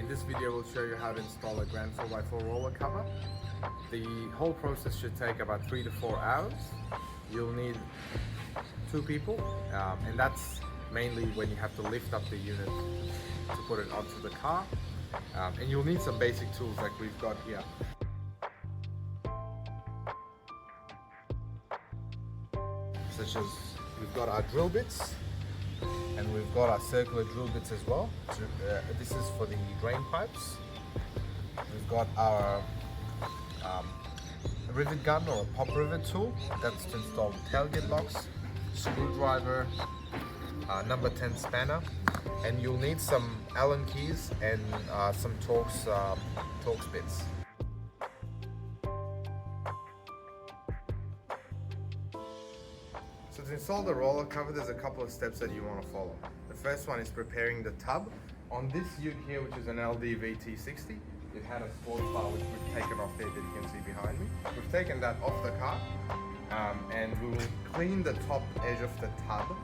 this video will show you how to install a GRAND4x4 roller cover. The whole process should take about 3 to 4 hours. You'll need 2 people, and that's mainly when you have to lift up the unit to put it onto the car. And you'll need some basic tools like we've got here. Such as we've got our drill bits, and we've got our circular drill bits as well. This is for the drain pipes. We've got our rivet gun or a pop rivet tool. That's to install the tailgate locks, screwdriver, number 10 spanner, and you'll need some Allen keys and some Torx bits. So to install the roller cover, there's a couple of steps that you want to follow. The first one is preparing the tub. On this ute here, which is an LD-VT60, it had a Sportsbar which we've taken off there that you can see behind me. We've taken that off the car, and we will clean the top edge of the tub.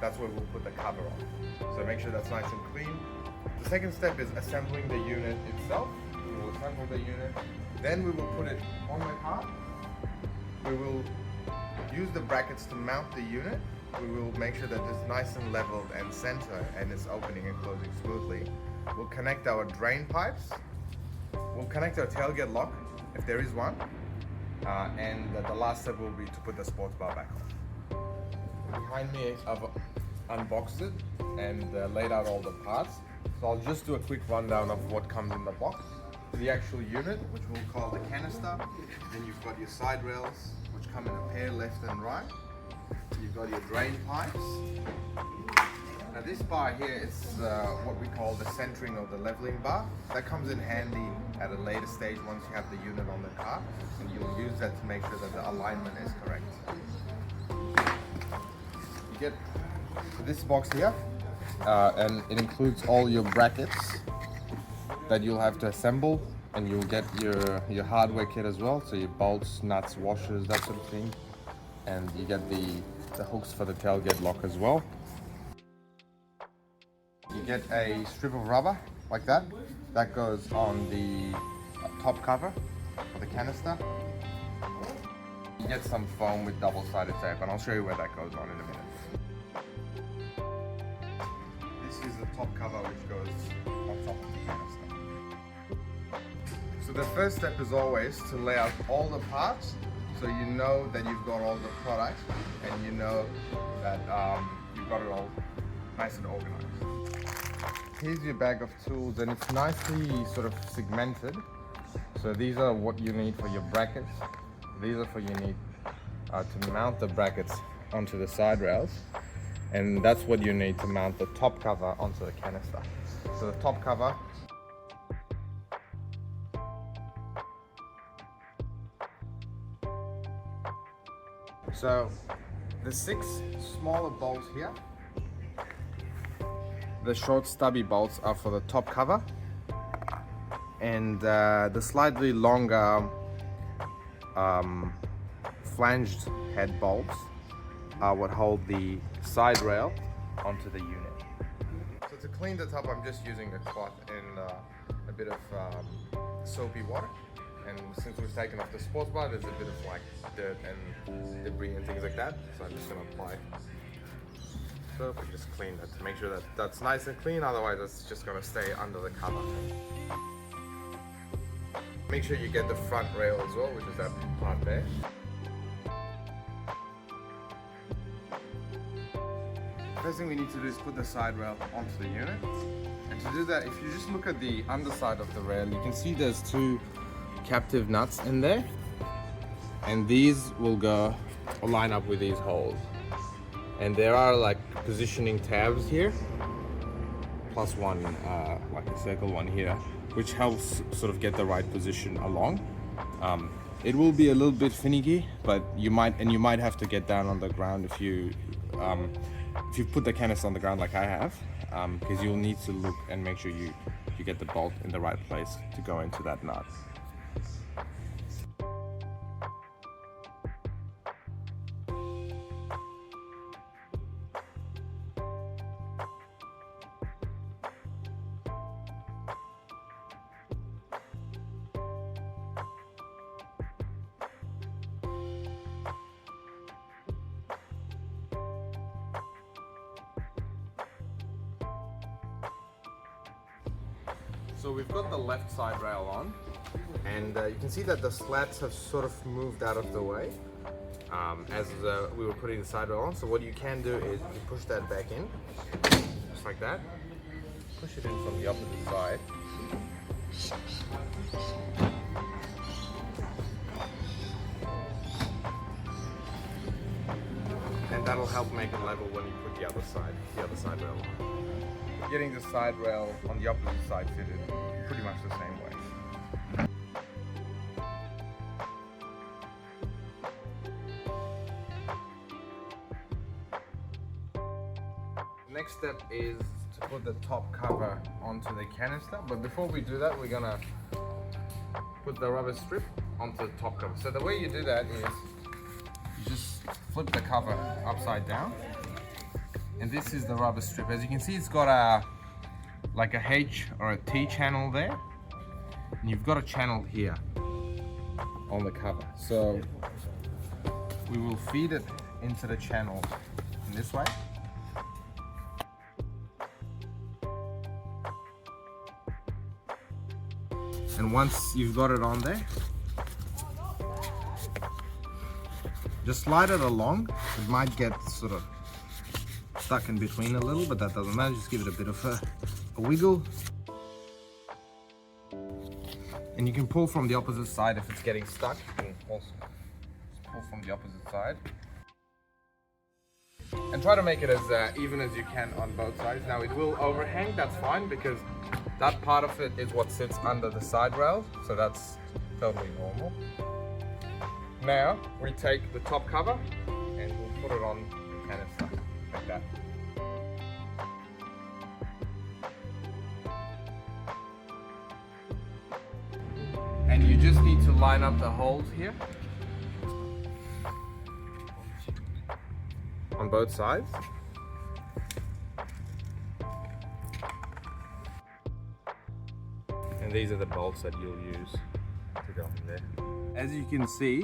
That's where we'll put the cover on. So make sure that's nice and clean. The second step is assembling the unit itself. We will assemble the unit, then we will put it on the car. We will use the brackets to mount the unit. We will make sure that it's nice and leveled and center and it's opening and closing smoothly. We'll connect our drain pipes. We'll connect our tailgate lock, if there is one. And the last step will be to put the sports bar back on. Behind me, I've unboxed it and laid out all the parts. So I'll just do a quick rundown of what comes in the box. The actual unit, which we'll call the canister. Then you've got your side rails, which come in a pair left and right. You've got your drain pipes. Now this bar here is what we call the centering or the leveling bar. That comes in handy at a later stage once you have the unit on the car, and you'll use that to make sure that the alignment is correct. You get this box here, and it includes all your brackets that you'll have to assemble, and you'll get your hardware kit as well, so your bolts, nuts, washers, that sort of thing, and you get the hooks for the tailgate lock as well. You get a strip of rubber like that goes on the top cover of the canister. You get some foam with double-sided tape, and I'll show you where that goes on in a minute. This is the top cover which goes on top of the canister. So the first step is always to lay out all the parts, so you know that you've got all the products and you know that you've got it all nice and organized. Here's your bag of tools, and it's nicely sort of segmented. So these are what you need for your brackets. These are for you need to mount the brackets onto the side rails, and that's what you need to mount the top cover onto the canister. So the top cover, so the 6 smaller bolts here, the short stubby bolts are for the top cover, and the slightly longer flanged head bolts are what hold the side rail onto the unit. So to clean the tub, I'm just using a cloth and a bit of soapy water. And since we've taken off the sports bar, there's a bit of like dirt and debris and things like that. So I'm just gonna apply soap and just clean that to make sure that that's nice and clean. Otherwise, it's just gonna stay under the cover. Make sure you get the front rail as well, which is that part there. First thing we need to do is put the side rail onto the unit. And to do that, if you just look at the underside of the rail, you can see there's 2 captive nuts in there, and these will go or line up with these holes. And there are like positioning tabs here, plus one like a circle one here, which helps sort of get the right position along. It will be a little bit finicky, but you might have to get down on the ground if you put the canister on the ground like I have, because you'll need to look and make sure you get the bolt in the right place to go into that nut. So we've got the left side rail on, and you can see that the slats have sort of moved out of the way as we were putting the side rail on. So what you can do is you push that back in, just like that. Push it in from the opposite side. And that'll help make it level when you put the other side rail on. Getting the side rail on the opposite side fitted pretty much the same way. The next step is to put the top cover onto the canister, but before we do that, we're gonna put the rubber strip onto the top cover. So the way you do that is you just flip the cover upside down, and this is the rubber strip. As you can see, it's got like a H or a T channel there, and you've got a channel here on the cover. So we will feed it into the channel in this way. And once you've got it on there, just slide it along. It might get sort of stuck in between a little, but that doesn't matter. Just give it a bit of a wiggle. And you can pull from the opposite side if it's getting stuck. You can also pull from the opposite side. And try to make it as even as you can on both sides. Now it will overhang, that's fine, because that part of it is what sits under the side rail, so that's totally normal. Now we take the top cover and we'll put it on the canister like that. And you just need to line up the holes here on both sides. And these are the bolts that you'll use to go in there. As you can see,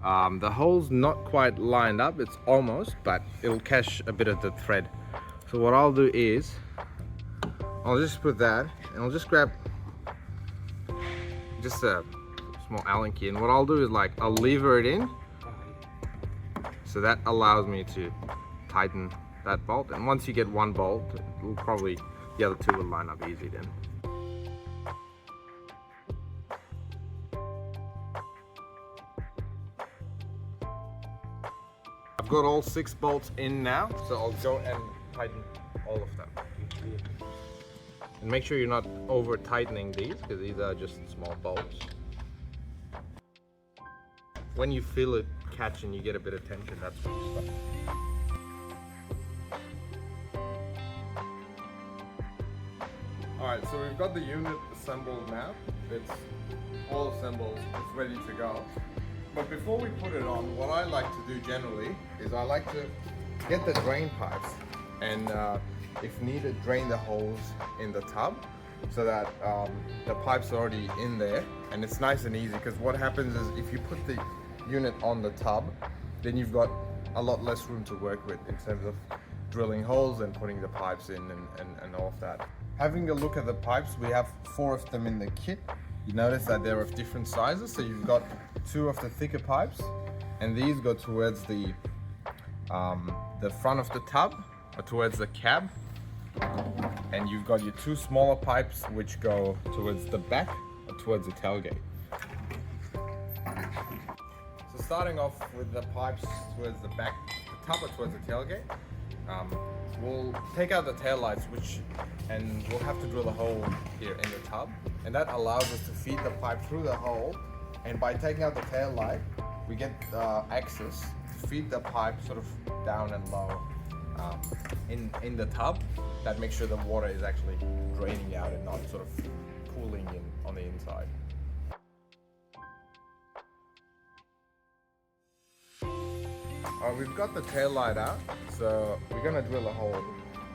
the hole's not quite lined up, it's almost, but it'll catch a bit of the thread. So what I'll do is, I'll just put that, and I'll just grab just a small Allen key, and what I'll do is I'll lever it in, so that allows me to tighten that bolt. And once you get one bolt, it'll probably, the other two will line up easy then. I've got all 6 bolts in now, so I'll go and tighten all of them. And make sure you're not over tightening these, because these are just small bolts. When you feel it catch and you get a bit of tension, that's when you stop. Alright, so we've got the unit assembled now. It's all assembled, it's ready to go. But before we put it on, what I like to do generally is I like to get the drain pipes and if needed, drain the holes in the tub so that the pipes are already in there, and it's nice and easy, because what happens is if you put the unit on the tub, then you've got a lot less room to work with in terms of drilling holes and putting the pipes in and all of that. Having a look at the pipes, we have 4 of them in the kit. You notice that they're of different sizes, so you've got 2 of the thicker pipes, and these go towards the front of the tub, or towards the cab, and you've got your 2 smaller pipes which go towards the back or towards the tailgate. So starting off with the pipes towards the back, the tub or towards the tailgate, we'll take out the tail lights, and we'll have to drill a hole here in the tub, and that allows us to feed the pipe through the hole. And by taking out the tail light, we get access to feed the pipe sort of down and low in the tub. That makes sure the water is actually draining out and not sort of pooling in on the inside. We've got the tail light out, so we're gonna drill a hole.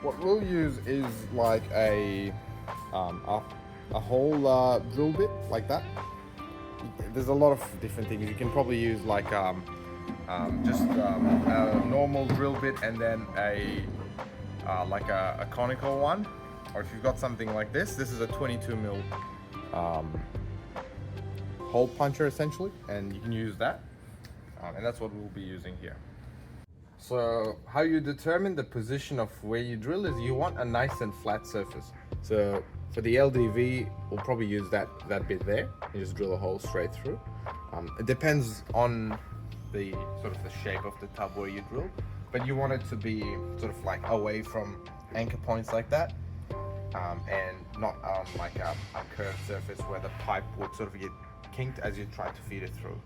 What we'll use is like a hole drill bit like that. There's a lot of different things. You can probably use like just a normal drill bit, and then like a conical one. or if you've got something like this is a 22mm hole puncher essentially, and you can use that, and that's what we'll be using here. So how you determine the position of where you drill is you want a nice and flat surface. So for the LDV, we'll probably use that bit there and just drill a hole straight through. It depends on the sort of the shape of the tub where you drill, but you want it to be sort of like away from anchor points like that, and not on like a curved surface where the pipe would sort of get kinked as you try to feed it through.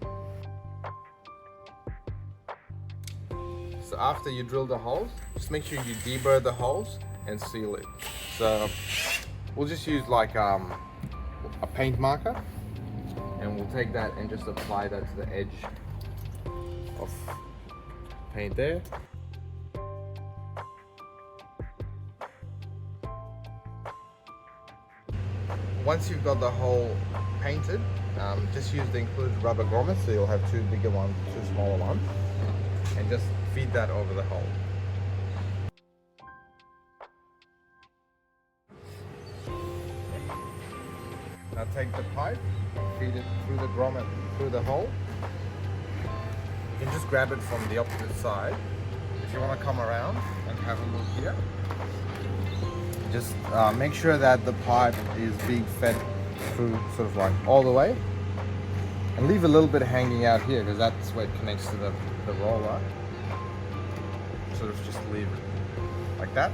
So after you drill the holes, just make sure you deburr the holes and seal it. So we'll just use like a paint marker, and we'll take that and just apply that to the edge of paint there. Once you've got the hole painted, just use the included rubber grommets, so you'll have 2 bigger ones, 2 smaller ones, and just feed that over the hole. Now take the pipe, feed it through the grommet, through the hole. You can just grab it from the opposite side. If you want to come around and have a look here, just make sure that the pipe is being fed through sort of like all the way, and leave a little bit hanging out here because that's where it connects to the roller. Sort of just leave it like that,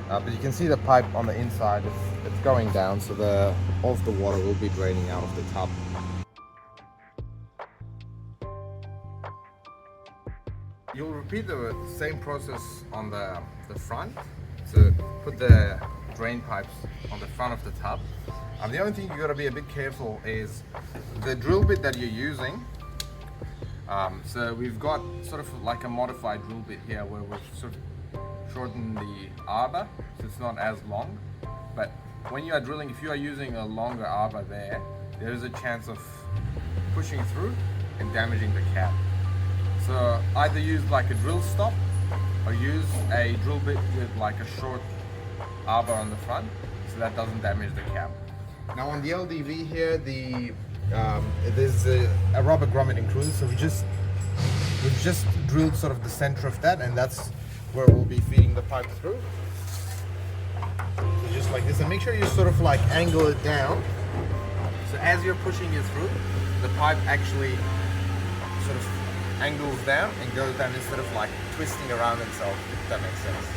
but you can see the pipe on the inside, it's going down, so all of the water will be draining out of the tub. You'll repeat the same process on the front. So put the drain pipes on the front of the tub. The only thing you got to be a bit careful is the drill bit that you're using. So we've got sort of like a modified drill bit here where we've sort of shortened the arbor, so it's not as long. But when you are drilling, if you are using a longer arbor there is a chance of pushing through and damaging the cab. So either use like a drill stop or use a drill bit with like a short arbor on the front, so that doesn't damage the cab. Now on the LDV here, there's a rubber grommet included, so we've just drilled sort of the center of that, and that's where we'll be feeding the pipe through. So just like this, and make sure you sort of like angle it down, so as you're pushing it through, the pipe actually sort of angles down and goes down instead of like twisting around itself, if that makes sense.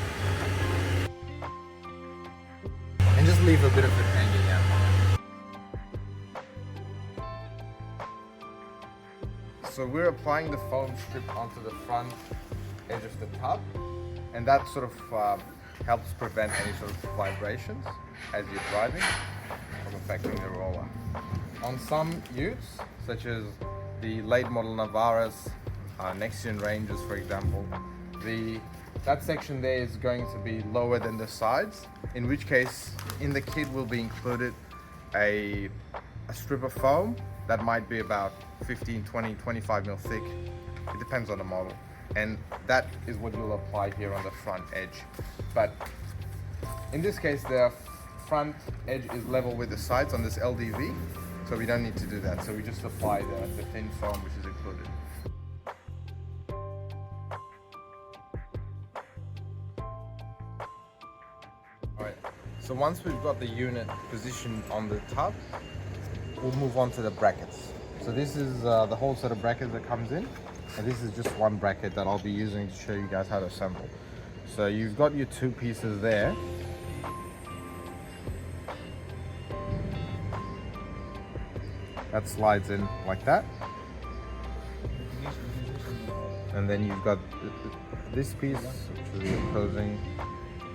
And just leave a bit of it hanging out. So we're applying the foam strip onto the front edge of the tub, and that sort of helps prevent any sort of vibrations as you're driving from affecting the roller. On some utes, such as the late model Navaras, Nexion Rangers for example, that section there is going to be lower than the sides, in which case in the kit will be included a strip of foam that might be about 15, 20, 25 mil thick. It depends on the model, and that is what you'll apply here on the front edge. But in this case the front edge is level with the sides on this LDV, so we don't need to do that. So we just apply the thin foam which is included. Alright, so once we've got the unit positioned on the tub, we'll move on to the brackets. So this is the whole set of brackets that comes in, and this is just one bracket that I'll be using to show you guys how to assemble. So you've got your 2 pieces there. That slides in like that. And then you've got this piece, which is the opposing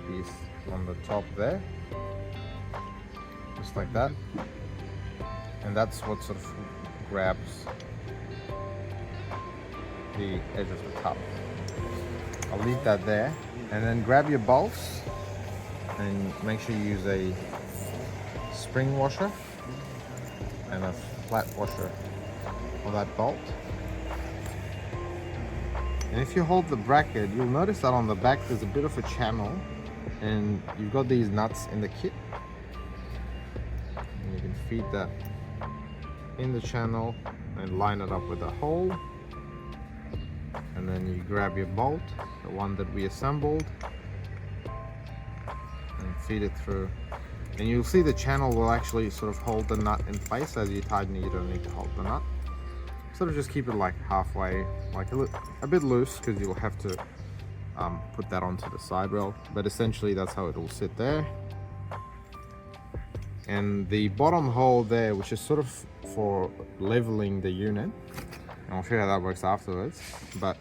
piece on the top there. Just like that. And that's what sort of grabs the edge of the tub. I'll leave that there, and then grab your bolts and make sure you use a spring washer and a flat washer for that bolt. And if you hold the bracket, you'll notice that on the back there's a bit of a channel And you've got these nuts in the kit, and you can feed that in the channel and line it up with a hole, and then you grab your bolt, the one that we assembled, and feed it through. And you'll see the channel will actually sort of hold the nut in place. As you tighten it, you don't need to hold the nut. Sort of just keep it like halfway, like a bit loose, because you'll have to put that onto the side rail, but essentially that's how it will sit there. And the bottom hole there, which is sort of for leveling the unit, and I'll show you how that works afterwards, but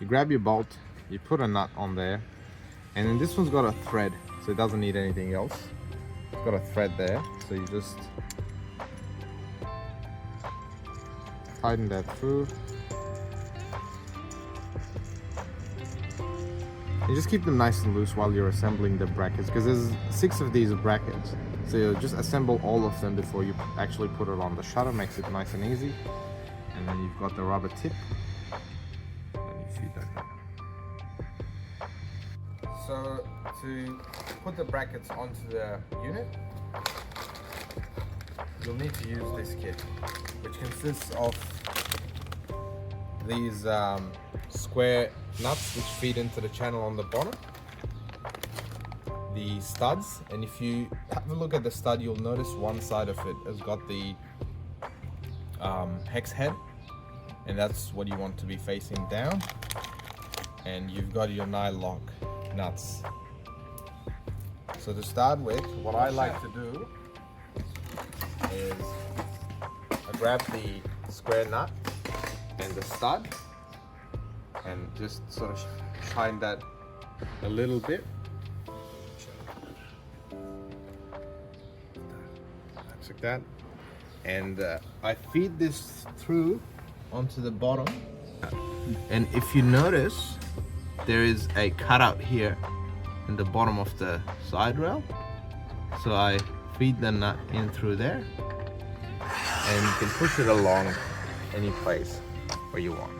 you grab your bolt, you put a nut on there, and then this one's got a thread, so it doesn't need anything else. It's got a thread there, so you just tighten that through. You just keep them nice and loose while you're assembling the brackets, because there's 6 of these brackets. So you just assemble all of them before you actually put it on. The shutter makes it nice and easy. And then you've got the rubber tip. And you feed that in. So to put the brackets onto the unit, you'll need to use this kit, which consists of these square nuts which feed into the channel on the bottom, the studs, and if you have a look at the stud, you'll notice one side of it has got the hex head, and that's what you want to be facing down. And you've got your nylock nuts. So to start with, what I like to do is I grab the square nut and the stud and just sort of shine that a little bit. That's like that. And I feed this through onto the bottom. And if you notice, there is a cutout here in the bottom of the side rail. So I feed the nut in through there, and you can push it along any place where you want.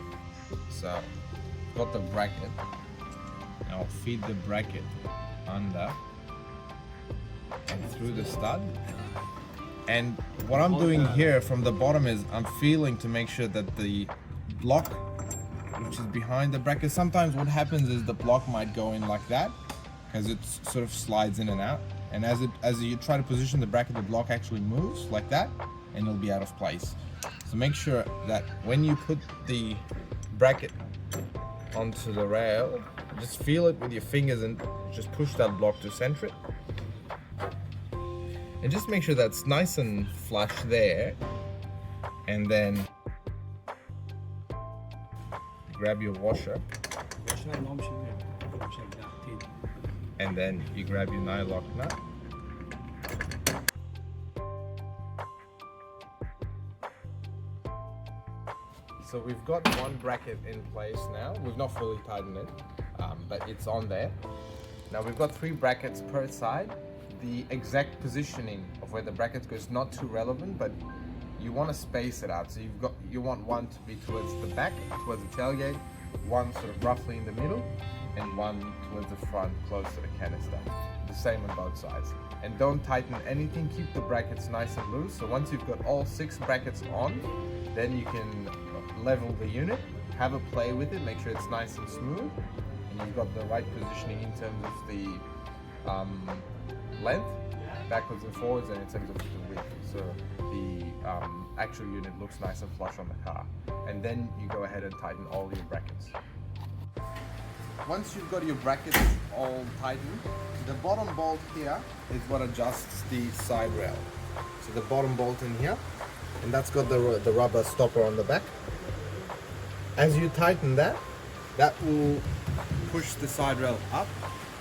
So got the bracket. Now feed the bracket under and through the stud. And what I'm doing here from the bottom is I'm feeling to make sure that the block, which is behind the bracket, sometimes what happens is the block might go in like that because it sort of slides in and out. And as you try to position the bracket, the block actually moves like that, and it'll be out of place. So make sure that when you put the bracket onto the rail, just feel it with your fingers and just push that block to center it. And just make sure that's nice and flush there. And then grab your washer. And then you grab your nylock nut. So we've got one bracket in place now. We've not fully tightened it, but it's on there. Now we've got 3 brackets per side. The exact positioning of where the brackets go is not too relevant, but you want to space it out. So you want one to be towards the back, towards the tailgate, one sort of roughly in the middle, and one towards the front, close to the canister. The same on both sides. And don't tighten anything, keep the brackets nice and loose. So once you've got all 6 brackets on, then you can level the unit, have a play with it, make sure it's nice and smooth, and you've got the right positioning in terms of the length, backwards and forwards, and in terms of the width. So the actual unit looks nice and flush on the car. And then you go ahead and tighten all your brackets. Once you've got your brackets all tightened, the bottom bolt here is what adjusts the side rail. So the bottom bolt in here, and that's got the rubber stopper on the back. As you tighten that, that will push the side rail up.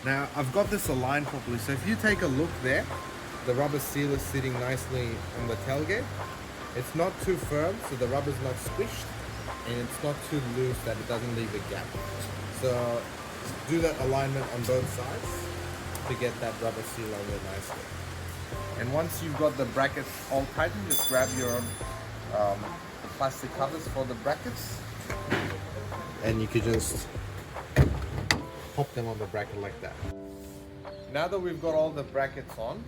Now I've got this aligned properly, so if you take a look there, the rubber seal is sitting nicely on the tailgate. It's not too firm, so the rubber's not squished, and it's not too loose that it doesn't leave a gap. So do that alignment on both sides to get that rubber seal on there nicely. And once you've got the brackets all tightened, just grab your the plastic covers for the brackets, and you could just pop them on the bracket like that. Now that we've got all the brackets on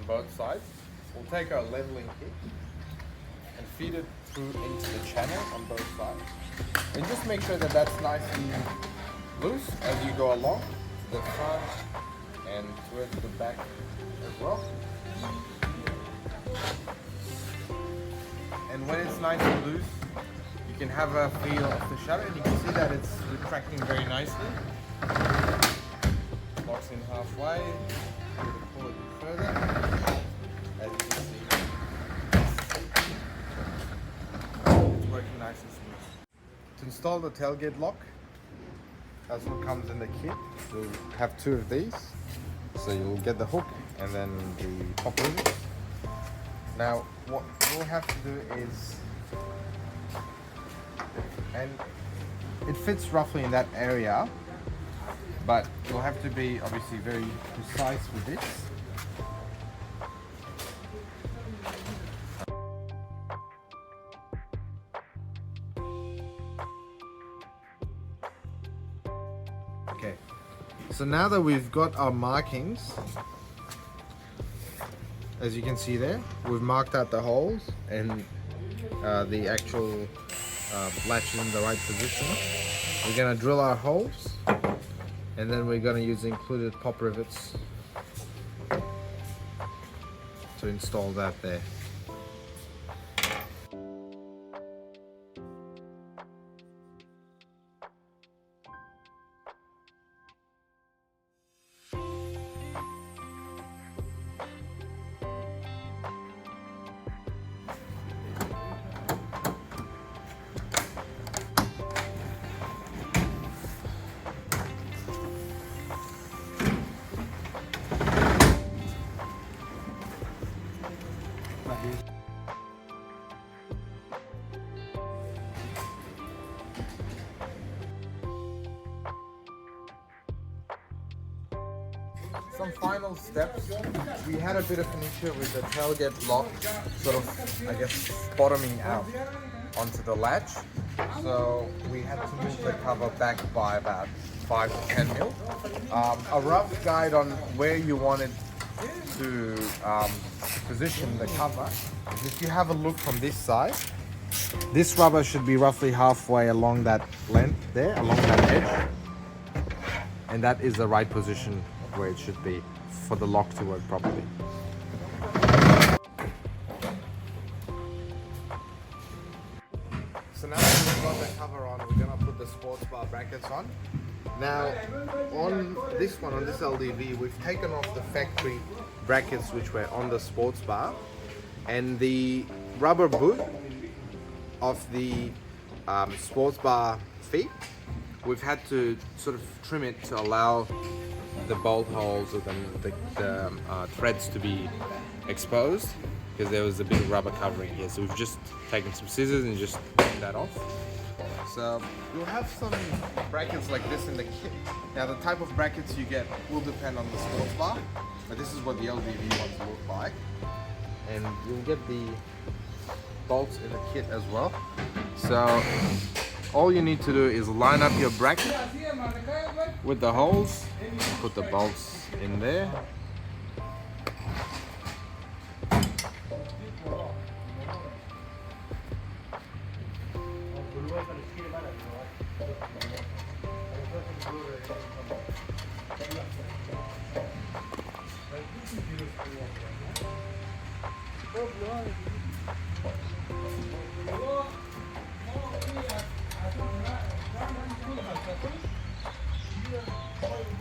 both sides, we'll take our leveling kit and feed it through into the channel on both sides. And just make sure that that's nice and loose as you go along to the front and towards the back as well. And when it's nice and loose, you can have a feel of the shutter, and you can see that it's retracting very nicely. Locks in halfway. Pull it further. As you can see, it's working nice and smooth. To install the tailgate lock, that's what comes in the kit. You'll have two of these. So you'll get the hook and then the pop rivets. Now what you'll have to do is, and it fits roughly in that area, but you'll have to be obviously very precise with this. Okay, so now that we've got our markings, as you can see there, we've marked out the holes and the actual latch in the right position. We're going to drill our holes, and then we're going to use included pop rivets to install that there. Some final steps. We had a bit of an issue with the tailgate lock sort of, I guess, bottoming out onto the latch. So we had to move the cover back by about 5 to 10 mil. A rough guide on where you wanted to position the cover is, if you have a look from this side, this rubber should be roughly halfway along that length there, along that edge. And that is the right position where it should be for the lock to work properly. So now that we've got the cover on, we're going to put the Sportsbar brackets on. Now on this one, on this LDV, we've taken off the factory brackets which were on the Sportsbar, and the rubber boot of the Sportsbar feet, we've had to sort of trim it to allow the bolt holes or the threads to be exposed, because there was a big rubber covering here. So we've just taken some scissors and just trimmed that off. So you'll have some brackets like this in the kit. Now the type of brackets you get will depend on the Sportsbar, but this is what the LDV ones look like. And you'll get the bolts in the kit as well. So all you need to do is line up your bracket with the holes, put the bolts in there.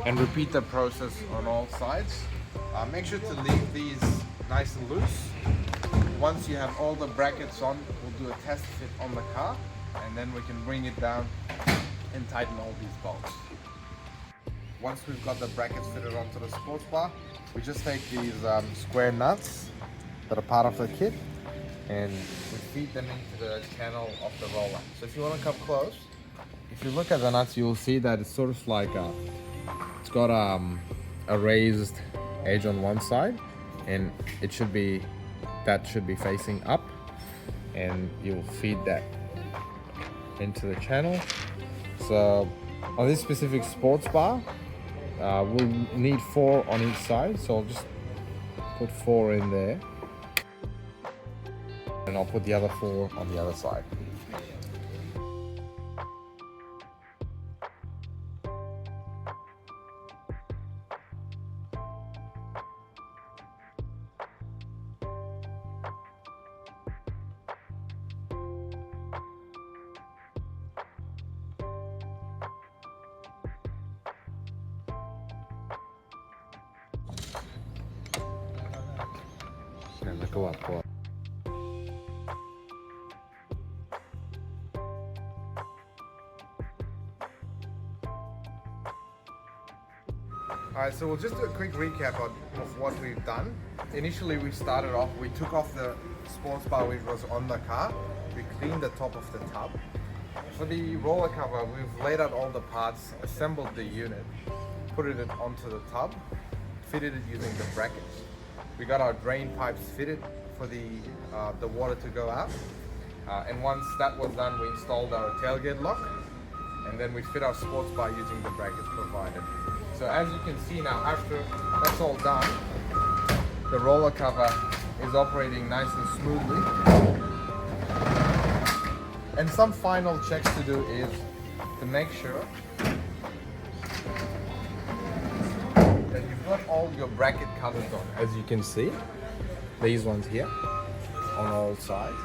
And repeat the process on all sides. Make sure to leave these nice and loose. Once you have all the brackets on, we'll do a test fit on the car, and then we can bring it down and tighten all these bolts. Once we've got the brackets fitted onto the Sportsbar, we just take these square nuts that are part of the kit, and we feed them into the channel of the roller. So if you want to come close, if you look at the nuts, you'll see that it's sort of like it's got a raised edge on one side, and it should be, that should be facing up, and you'll feed that into the channel. So on this specific Sportsbar, We'll need 4 on each side, so I'll just put 4 in there, and I'll put the other 4 on the other side. And go up, go up. Alright, so we'll just do a quick recap of what we've done. Initially we started off, we took off the sports bar which was on the car. We cleaned the top of the tub. For the roller cover, we've laid out all the parts, assembled the unit, put it onto the tub, fitted it using the brackets. We got our drain pipes fitted for the water to go out. And once that was done, we installed our tailgate lock, and then we fit our sports bar using the brackets provided. So as you can see now, after that's all done, the roller cover is operating nice and smoothly. And some final checks to do is to make sure that you've got all your bracket covers on. As you can see, these ones here on all sides.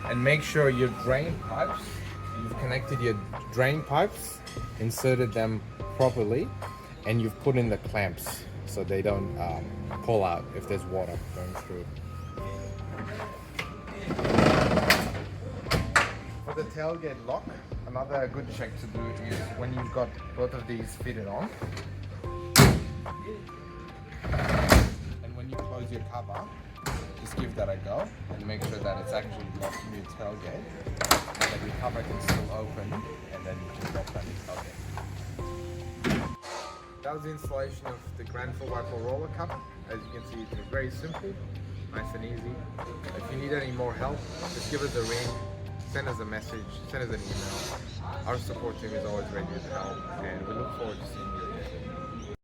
And make sure your drain pipes, you've connected your drain pipes, inserted them properly, and you've put in the clamps so they don't pull out if there's water going through. For the tailgate lock, another good check to do is when you've got both of these fitted on, and when you close your cover, just give that a go and make sure that it's actually locked in your tailgate, that your cover can still open, and then you can lock that in tailgate. That was the installation of the GRAND4x4 roller cover. As you can see, it's very simple, nice and easy. If you need any more help, just give us a ring, send us a message, send us an email. Our support team is always ready to help, and we look forward to seeing you again.